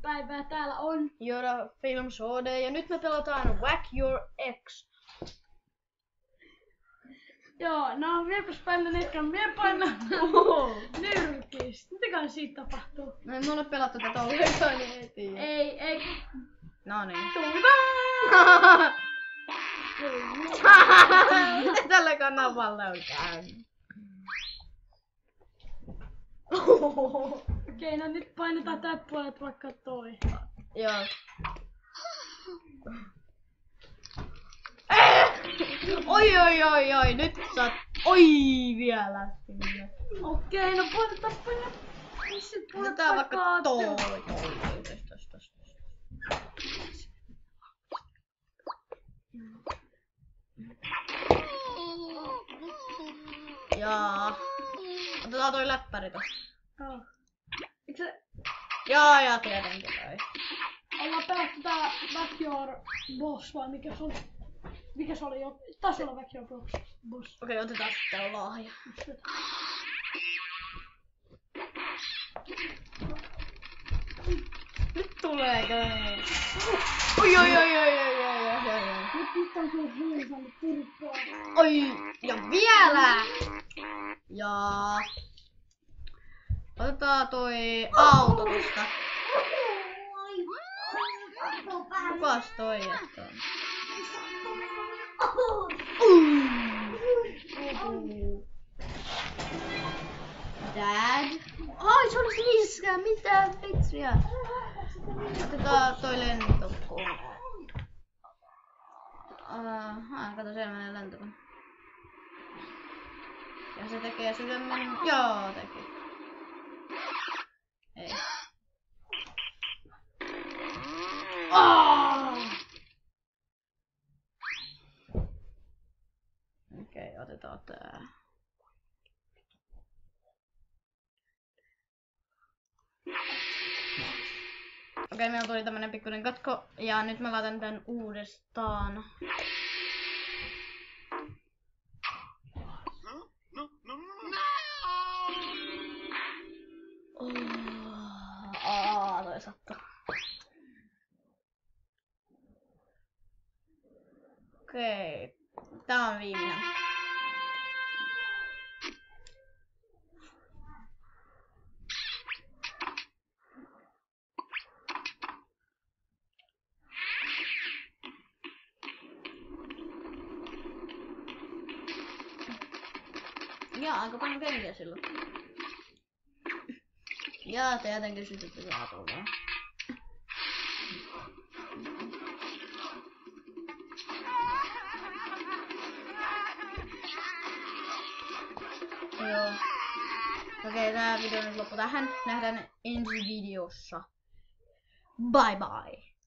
päivää täällä on Yoda Films HD ja nyt me pelataan Whack Your Ex. Joo, no miepäs painaa netkan, mie painaa nyrkistä. Mitäkään siitä tapahtuu? No ei mulla pelattu tätä ollenkaan, niin ei tiedä. Ei. No niin. Tuiva! Mitä tällä kanavalla on käynyt? Okei, no nyt painetaan tää puolet vaikka toi. Joo. Oi, nyt saat... Oi vielä sinne. Okei, no painetaan. Otetaan vaikka toi. Jaa. Otetaan toi läppäri tosta. Joo. Eikö se... Jaa, tietenkin toi. Ollaan pelattu tää Whack Your Boss vai mikä se oli? Mikä se oli jo? Taisi olla Whack Your Boss. Okei, otetaan sitten lahja. Nyt tuleekö? Oi. Nyt on kyllä hiisalle turpaa. Oi, ja vielä! Ja... Otetaan toi auto tosta. Kukas toi jättää? Dad? Ai, se olisi niskää, mitä vitsiä? Otetaan toi lentokone. Kato, siellä menee lentokone. Ja se tekee sydämen... Joo, teki. Ei. Okei, otetaan tää. Okei, meillä tuli tämmönen pikkuinen katko ja nyt mä laitan tän uudestaan. Toi sattuu. Okei, tää on viimeinen. Jaa, aika paljon kenkiä silloin. Jaa, te jätänkin sytytte saa tulla. Joo. Okei, tää video nyt loppu tähän. Nähdään ensi videossa. Bye bye.